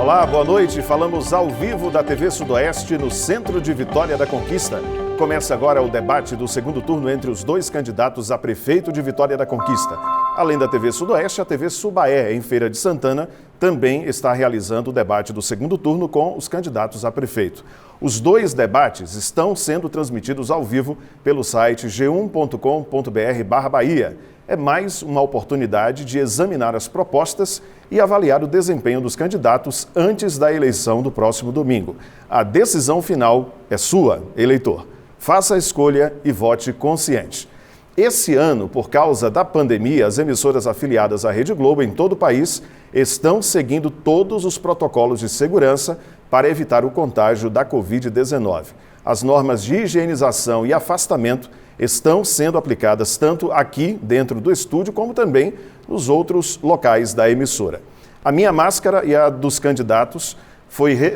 Olá, boa noite. Falamos ao vivo da TV Sudoeste no centro de Vitória da Conquista. Começa agora o debate do segundo turno entre os dois candidatos a prefeito de Vitória da Conquista. Além da TV Sudoeste, a TV Subaé, em Feira de Santana, também está realizando o debate do segundo turno com os candidatos a prefeito. Os dois debates estão sendo transmitidos ao vivo pelo site g1.com.br/Bahia. É mais uma oportunidade de examinar as propostas e avaliar o desempenho dos candidatos antes da eleição do próximo domingo. A decisão final é sua, eleitor. Faça a escolha e vote consciente. Esse ano, por causa da pandemia, as emissoras afiliadas à Rede Globo em todo o país estão seguindo todos os protocolos de segurança para evitar o contágio da Covid-19. As normas de higienização e afastamento estão sendo aplicadas tanto aqui dentro do estúdio como também nos outros locais da emissora. A minha máscara e a dos candidatos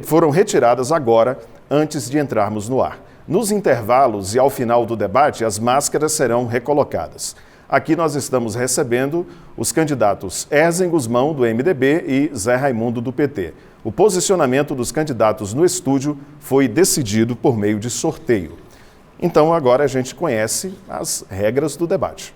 foram retiradas agora, antes de entrarmos no ar. Nos intervalos e ao final do debate, as máscaras serão recolocadas. Aqui nós estamos recebendo os candidatos Erzen Guzmão, do MDB, e Zé Raimundo, do PT. O posicionamento dos candidatos no estúdio foi decidido por meio de sorteio. Então agora a gente conhece as regras do debate.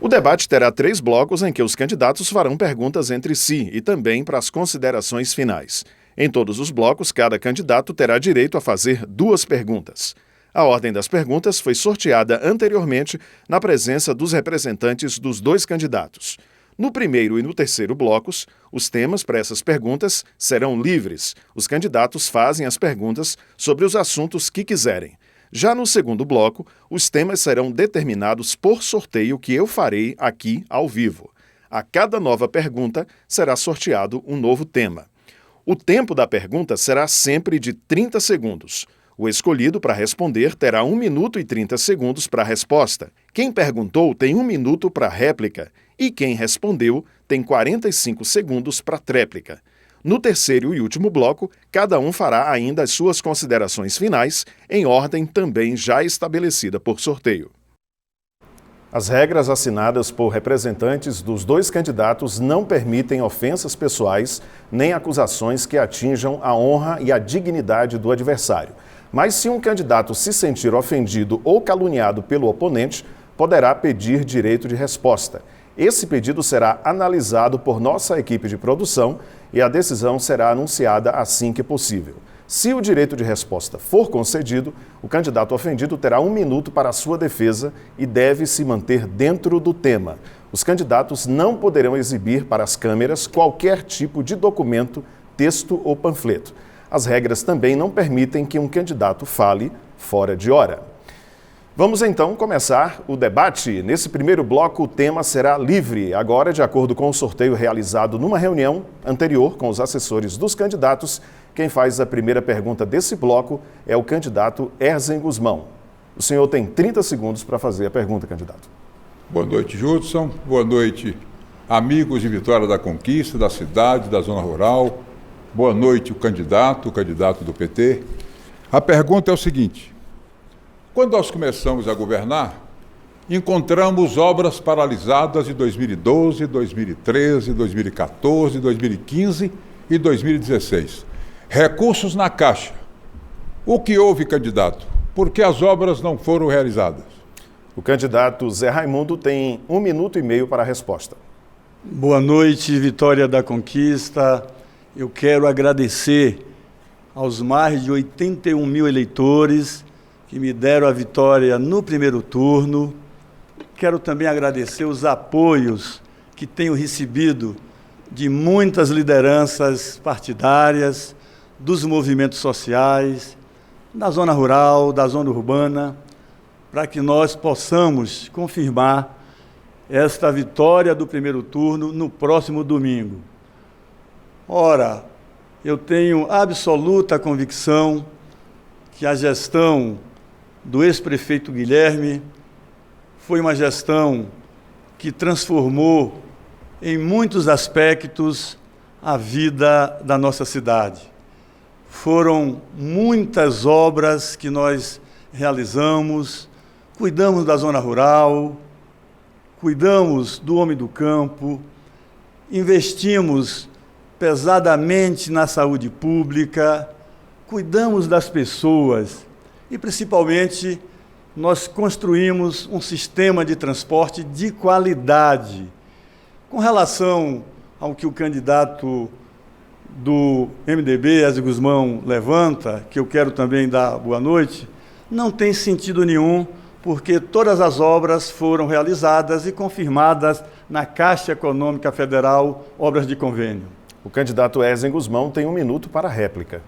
O debate terá 3 blocos em que os candidatos farão perguntas entre si e também para as considerações finais. Em todos os blocos, cada candidato terá direito a fazer 2 perguntas. A ordem das perguntas foi sorteada anteriormente na presença dos representantes dos 2 candidatos. No primeiro e no terceiro blocos, os temas para essas perguntas serão livres. Os candidatos fazem as perguntas sobre os assuntos que quiserem. Já no segundo bloco, os temas serão determinados por sorteio que eu farei aqui ao vivo. A cada nova pergunta será sorteado um novo tema. O tempo da pergunta será sempre de 30 segundos. O escolhido para responder terá 1 minuto e 30 segundos para a resposta. Quem perguntou tem 1 minuto para a réplica e quem respondeu tem 45 segundos para a tréplica. No terceiro e último bloco, cada um fará ainda as suas considerações finais, em ordem também já estabelecida por sorteio. As regras assinadas por representantes dos 2 candidatos não permitem ofensas pessoais nem acusações que atinjam a honra e a dignidade do adversário. Mas se um candidato se sentir ofendido ou caluniado pelo oponente, poderá pedir direito de resposta. Esse pedido será analisado por nossa equipe de produção e a decisão será anunciada assim que possível. Se o direito de resposta for concedido, o candidato ofendido terá 1 minuto para a sua defesa e deve se manter dentro do tema. Os candidatos não poderão exibir para as câmeras qualquer tipo de documento, texto ou panfleto. As regras também não permitem que um candidato fale fora de hora. Vamos então começar o debate. Nesse primeiro bloco, o tema será livre. Agora, de acordo com o sorteio realizado numa reunião anterior com os assessores dos candidatos, quem faz a primeira pergunta desse bloco é o candidato Erzen Guzmão. O senhor tem 30 segundos para fazer a pergunta, candidato. Boa noite, Judson. Boa noite, amigos de Vitória da Conquista, da cidade, da zona rural. Boa noite, o candidato do PT. A pergunta é o seguinte: quando nós começamos a governar, encontramos obras paralisadas de 2012, 2013, 2014, 2015 e 2016. Recursos na Caixa. O que houve, candidato? Por que as obras não foram realizadas? O candidato Zé Raimundo tem 1 minuto e meio para a resposta. Boa noite, Vitória da Conquista. Eu quero agradecer aos mais de 81 mil eleitores que me deram a vitória no primeiro turno. Quero também agradecer os apoios que tenho recebido de muitas lideranças partidárias, dos movimentos sociais, da zona rural, da zona urbana, para que nós possamos confirmar esta vitória do primeiro turno no próximo domingo. Ora, eu tenho absoluta convicção que a gestão do ex-prefeito Guilherme foi uma gestão que transformou em muitos aspectos a vida da nossa cidade. Foram muitas obras que nós realizamos, cuidamos da zona rural, cuidamos do homem do campo, investimos pesadamente na saúde pública, cuidamos das pessoas e, principalmente, nós construímos um sistema de transporte de qualidade. Com relação ao que o candidato do MDB, Ezio Gusmão, levanta, que eu quero também dar boa noite, não tem sentido nenhum, porque todas as obras foram realizadas e confirmadas na Caixa Econômica Federal, obras de convênio. O candidato Ezio Gusmão tem 1 minuto para a réplica.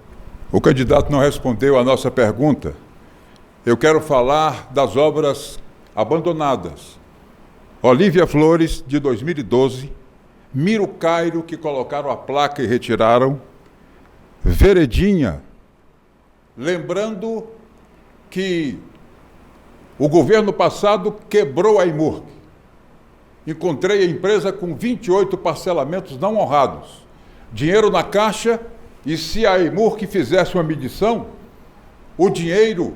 O candidato não respondeu à nossa pergunta. Eu quero falar das obras abandonadas. Olívia Flores, de 2012, Miro Cairo, que colocaram a placa e retiraram, Veredinha, lembrando que o governo passado quebrou a IMURC. Encontrei a empresa com 28 parcelamentos não honrados. Dinheiro na caixa, e se a IMURC fizesse uma medição, o dinheiro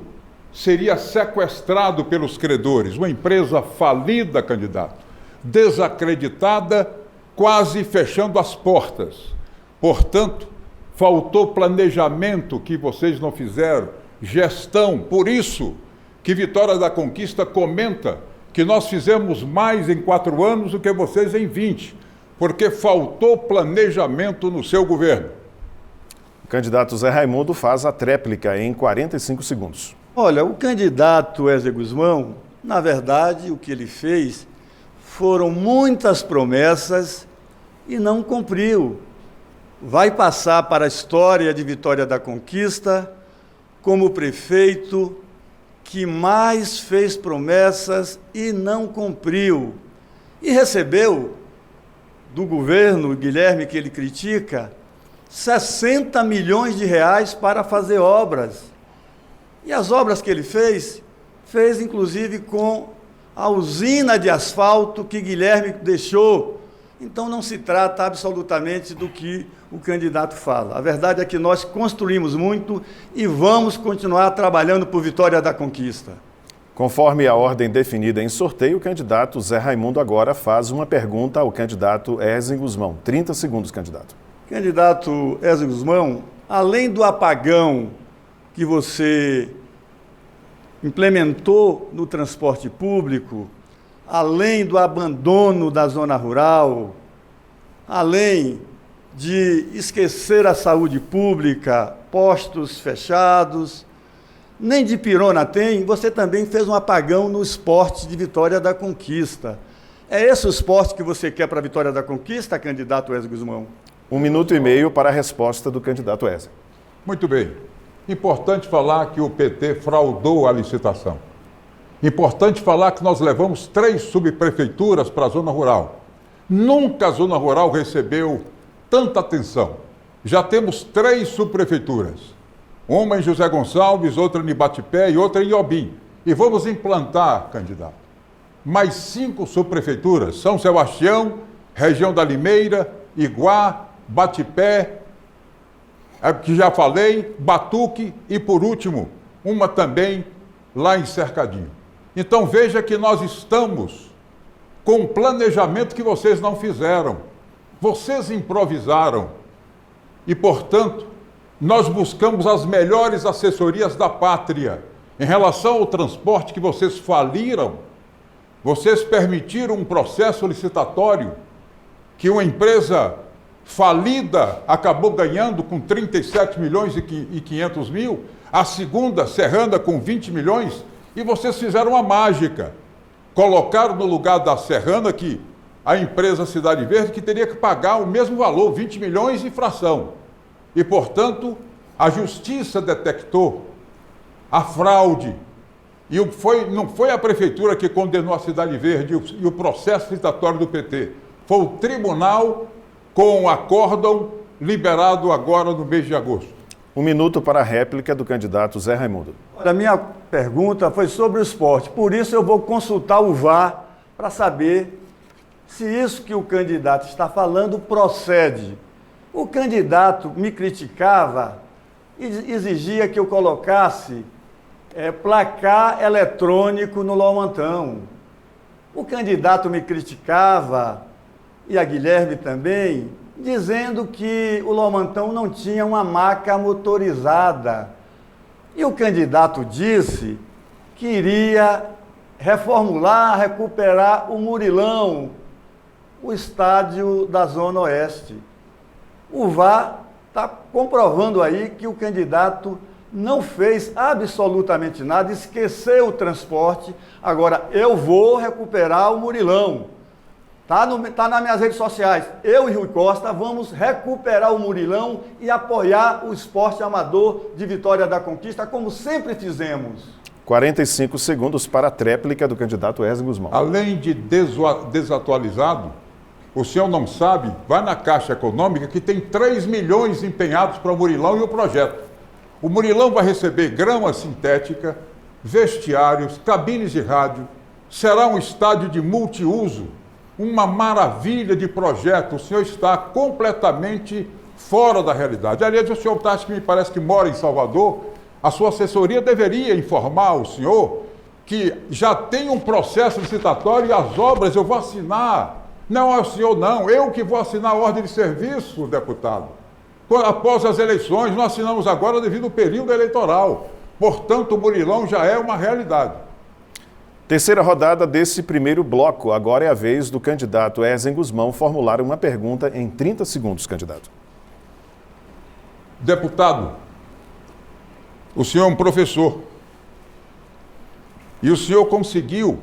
seria sequestrado pelos credores. Uma empresa falida, candidato, desacreditada, quase fechando as portas. Portanto, faltou planejamento que vocês não fizeram, gestão. Por isso que Vitória da Conquista comenta que nós fizemos mais em 4 anos do que vocês em 20, porque faltou planejamento no seu governo. O candidato Zé Raimundo faz a tréplica em 45 segundos. Olha, o candidato Ezio Gusmão, na verdade, o que ele fez foram muitas promessas e não cumpriu. Vai passar para a história de Vitória da Conquista como o prefeito que mais fez promessas e não cumpriu. E recebeu do governo Guilherme, que ele critica, 60 milhões de reais para fazer obras. E as obras que ele fez inclusive com a usina de asfalto que Guilherme deixou. Então não se trata absolutamente do que o candidato fala. A verdade é que nós construímos muito e vamos continuar trabalhando por Vitória da Conquista. Conforme a ordem definida em sorteio, o candidato Zé Raimundo agora faz uma pergunta ao candidato Ezio Gusmão. 30 segundos, candidato. Candidato Ezio Gusmão, além do apagão que você implementou no transporte público, além do abandono da zona rural, além de esquecer a saúde pública, postos fechados, nem de pirona tem, você também fez um apagão no esporte de Vitória da Conquista. É esse o esporte que você quer para a Vitória da Conquista, candidato Ezio Gusmão? 1 minuto e meio para a resposta do candidato Ezio. Muito bem. Importante falar que o PT fraudou a licitação. Importante falar que nós levamos 3 subprefeituras para a zona rural. Nunca a zona rural recebeu tanta atenção. Já temos 3 subprefeituras. Uma em José Gonçalves, outra em Ibatipé e outra em Iobim. E vamos implantar, candidato, mais 5 subprefeituras. São Sebastião, região da Limeira, Iguá, Batipé, que já falei, Batuque e, por último, uma também lá em Cercadinho. Então veja que nós estamos com um planejamento que vocês não fizeram. Vocês improvisaram e, portanto, nós buscamos as melhores assessorias da pátria. Em relação ao transporte que vocês faliram, vocês permitiram um processo licitatório que uma empresa falida acabou ganhando com 37 milhões e 500 mil, a segunda, Serrana, com 20 milhões, e vocês fizeram uma mágica. Colocaram no lugar da Serrana que a empresa Cidade Verde que teria que pagar o mesmo valor, 20 milhões e fração. E, portanto, a justiça detectou a fraude. E não foi a prefeitura que condenou a Cidade Verde e o processo licitatório do PT. Foi o tribunal com o acórdão liberado agora no mês de agosto. 1 minuto para a réplica do candidato Zé Raimundo. A minha pergunta foi sobre o esporte, por isso eu vou consultar o VAR para saber se isso que o candidato está falando procede. O candidato me criticava e exigia que eu colocasse placar eletrônico no Lomantão. O candidato me criticava, e a Guilherme também, dizendo que o Lomantão não tinha uma maca motorizada. E o candidato disse que iria reformular, recuperar o Murilão, o estádio da Zona Oeste. O VAR está comprovando aí que o candidato não fez absolutamente nada, esqueceu o transporte. Agora, eu vou recuperar o Murilão. Tá nas minhas redes sociais. Eu e Rui Costa vamos recuperar o Murilão e apoiar o esporte amador de Vitória da Conquista, como sempre fizemos. 45 segundos para a tréplica do candidato Wesley Guzmão. Além de desatualizado, o senhor não sabe, vai na Caixa Econômica que tem 3 milhões empenhados para o Murilão e o projeto. O Murilão vai receber grama sintética, vestiários, cabines de rádio, será um estádio de multiuso, uma maravilha de projeto. O senhor está completamente fora da realidade. Aliás, o senhor Tati, que me parece que mora em Salvador, a sua assessoria deveria informar o senhor que já tem um processo licitatório e as obras eu vou assinar. Não é o senhor, não. Eu que vou assinar a ordem de serviço, deputado. Após as eleições, nós assinamos agora devido ao período eleitoral. Portanto, o Murilão já é uma realidade. Terceira rodada desse primeiro bloco. Agora é a vez do candidato Wesley Guzmão formular uma pergunta em 30 segundos, candidato. Deputado, o senhor é um professor. E o senhor conseguiu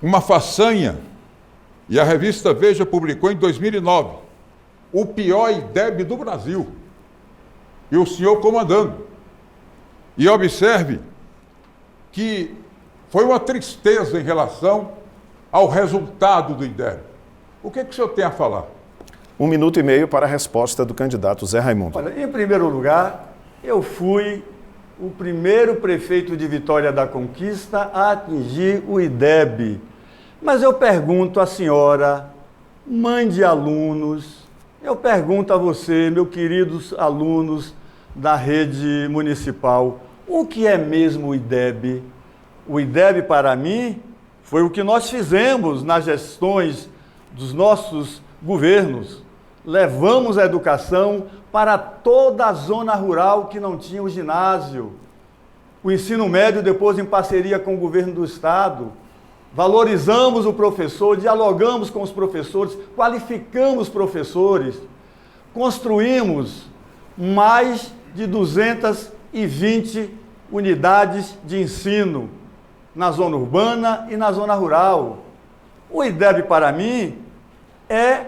uma façanha, e a revista Veja publicou em 2009, o pior IDEB do Brasil. E o senhor comandando. E observe que foi uma tristeza em relação ao resultado do IDEB. O que o senhor tem a falar? 1 minuto e meio para a resposta do candidato Zé Raimundo. Olha, em primeiro lugar, eu fui o primeiro prefeito de Vitória da Conquista a atingir o IDEB. Mas eu pergunto à senhora, mãe de alunos, eu pergunto a você, meus queridos alunos da rede municipal, o que é mesmo o IDEB? O IDEB, para mim, foi o que nós fizemos nas gestões dos nossos governos. Levamos a educação para toda a zona rural que não tinha o ginásio. O ensino médio, depois em parceria com o governo do estado. Valorizamos o professor, dialogamos com os professores, qualificamos os professores. Construímos mais de 220 unidades de ensino na zona urbana e na zona rural. O IDEB, para mim, é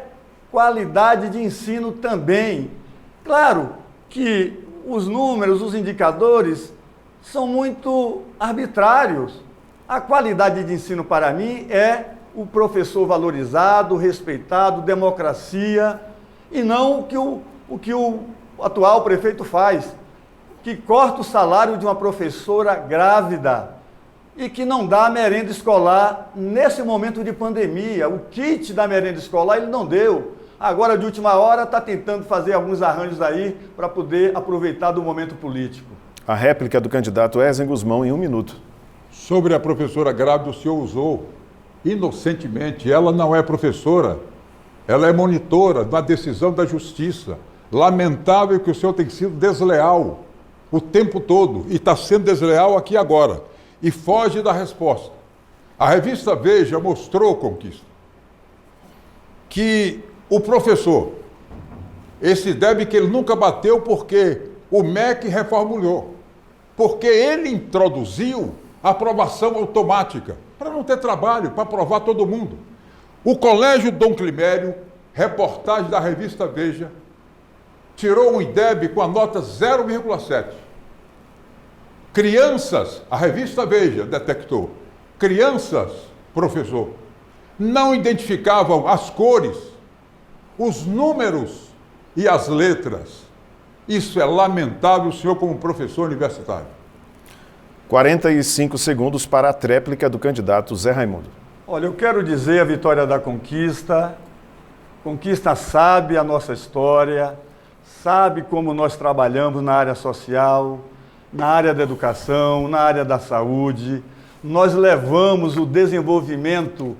qualidade de ensino também. Claro que os números, os indicadores são muito arbitrários. A qualidade de ensino, para mim, é o professor valorizado, respeitado, democracia, e não o que o atual prefeito faz, que corta o salário de uma professora grávida e que não dá merenda escolar nesse momento de pandemia. O kit da merenda escolar ele não deu. Agora, de última hora, está tentando fazer alguns arranjos aí para poder aproveitar do momento político. A réplica do candidato Wesley Guzmão em 1 minuto. Sobre a professora grávida, o senhor usou inocentemente. Ela não é professora, ela é monitora da decisão da justiça. Lamentável que o senhor tenha sido desleal o tempo todo e está sendo desleal aqui agora. E foge da resposta. A revista Veja mostrou, Conquista, que o professor, esse IDEB que ele nunca bateu porque o MEC reformulou, porque ele introduziu a aprovação automática, para não ter trabalho, para aprovar todo mundo. O Colégio Dom Climério, reportagem da revista Veja, tirou um IDEB com a nota 0,7. Crianças, a revista Veja detectou, crianças, professor, não identificavam as cores, os números e as letras. Isso é lamentável, o senhor como professor universitário. 45 segundos para a tréplica do candidato Zé Raimundo. Olha, eu quero dizer a Vitória da Conquista. Conquista sabe a nossa história, sabe como nós trabalhamos na área social, na área da educação, na área da saúde. Nós levamos o desenvolvimento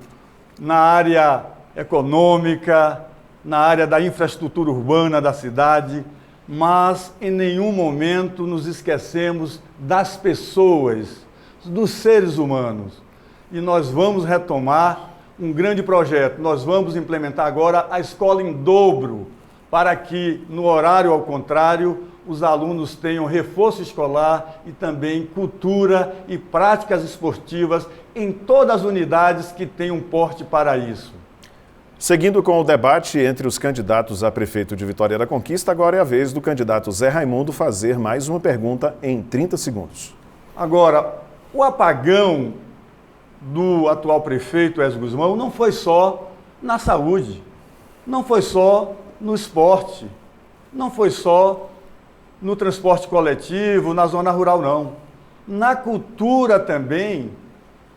na área econômica, na área da infraestrutura urbana da cidade, mas em nenhum momento nos esquecemos das pessoas, dos seres humanos. E nós vamos retomar um grande projeto. Nós vamos implementar agora a escola em dobro, para que, no horário ao contrário, os alunos tenham reforço escolar e também cultura e práticas esportivas em todas as unidades que tenham porte para isso. Seguindo com o debate entre os candidatos a prefeito de Vitória da Conquista, agora é a vez do candidato Zé Raimundo fazer mais uma pergunta em 30 segundos. Agora, o apagão do atual prefeito Ezio Guzmão não foi só na saúde, não foi só no esporte, não foi só no transporte coletivo, na zona rural, não. Na cultura também,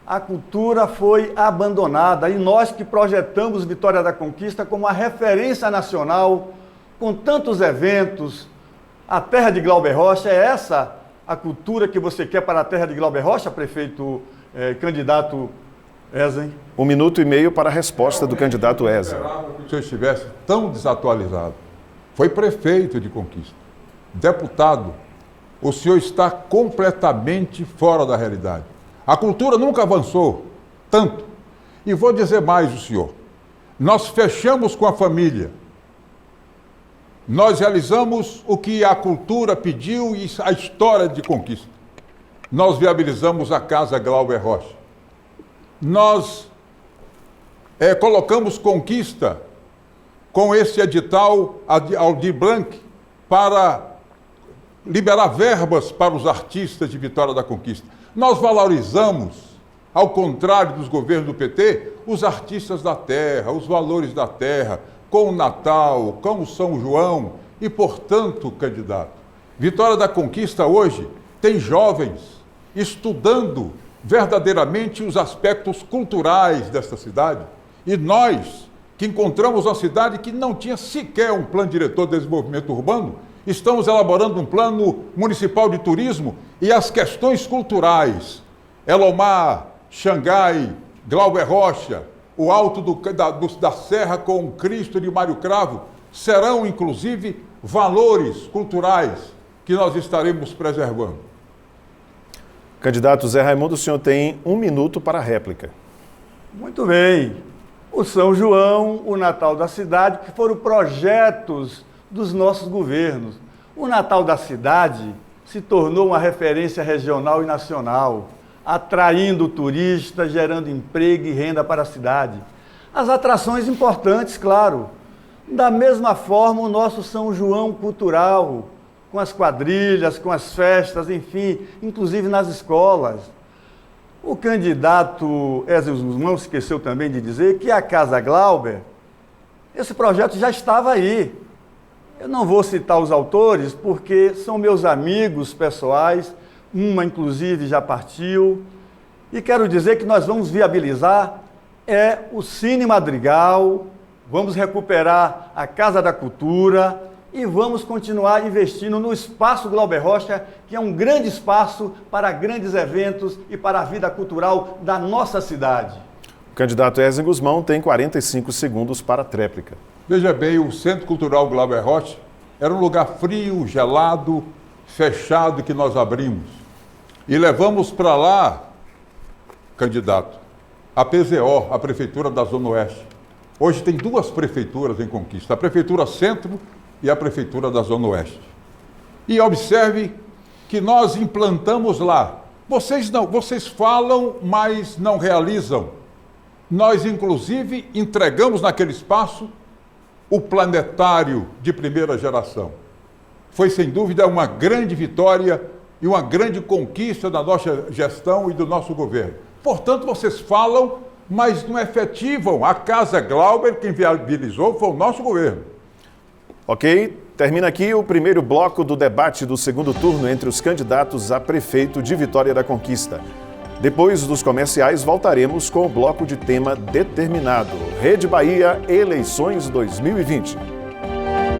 a cultura foi abandonada e nós que projetamos Vitória da Conquista como a referência nacional, com tantos eventos, a terra de Glauber Rocha, é essa a cultura que você quer para a terra de Glauber Rocha, prefeito candidato Ezio? 1 minuto e meio para a resposta do candidato Ezio. Eu esperava que o senhor estivesse tão desatualizado. Foi prefeito de Conquista, deputado. O senhor está completamente fora da realidade. A cultura nunca avançou tanto. E vou dizer mais o senhor. Nós fechamos com a família. Nós realizamos o que a cultura pediu e a história de Conquista. Nós viabilizamos a Casa Glauber Rocha. Nós colocamos Conquista com esse edital Aldir Blanc para liberar verbas para os artistas de Vitória da Conquista. Nós valorizamos, ao contrário dos governos do PT, os artistas da terra, os valores da terra, com o Natal, com o São João e, portanto, candidato, Vitória da Conquista hoje tem jovens estudando verdadeiramente os aspectos culturais desta cidade. E nós, que encontramos uma cidade que não tinha sequer um plano diretor de desenvolvimento urbano, estamos elaborando um plano municipal de turismo e as questões culturais, Elomar, Xangai, Glauber Rocha, o alto da Serra com o Cristo de Mário Cravo, serão, inclusive, valores culturais que nós estaremos preservando. Candidato Zé Raimundo, o senhor tem 1 minuto para a réplica. Muito bem. O São João, o Natal da cidade, que foram projetos dos nossos governos. O Natal da cidade se tornou uma referência regional e nacional, atraindo turistas, gerando emprego e renda para a cidade. As atrações importantes, claro. Da mesma forma, o nosso São João cultural, com as quadrilhas, com as festas, enfim, inclusive nas escolas. O candidato Ezio Guzmão esqueceu também de dizer que a Casa Glauber, esse projeto já estava aí. Eu não vou citar os autores porque são meus amigos pessoais, uma inclusive já partiu, e quero dizer que nós vamos viabilizar o Cine Madrigal, vamos recuperar a Casa da Cultura e vamos continuar investindo no Espaço Glauber Rocha, que é um grande espaço para grandes eventos e para a vida cultural da nossa cidade. O candidato Ezio Guzmão tem 45 segundos para a tréplica. Veja bem, o Centro Cultural Glauber Rocha era um lugar frio, gelado, fechado que nós abrimos. E levamos para lá, candidato, a PZO, a Prefeitura da Zona Oeste. Hoje tem 2 prefeituras em Conquista, a Prefeitura Centro e a Prefeitura da Zona Oeste. E observe que nós implantamos lá. Vocês falam, mas não realizam. Nós, inclusive, entregamos naquele espaço o planetário de primeira geração. Foi, sem dúvida, uma grande vitória e uma grande conquista da nossa gestão e do nosso governo. Portanto, vocês falam, mas não efetivam. A Casa Glauber, quem viabilizou, foi o nosso governo. Ok, termina aqui o primeiro bloco do debate do segundo turno entre os candidatos a prefeito de Vitória da Conquista. Depois dos comerciais, voltaremos com o bloco de tema determinado. Rede Bahia, eleições 2020.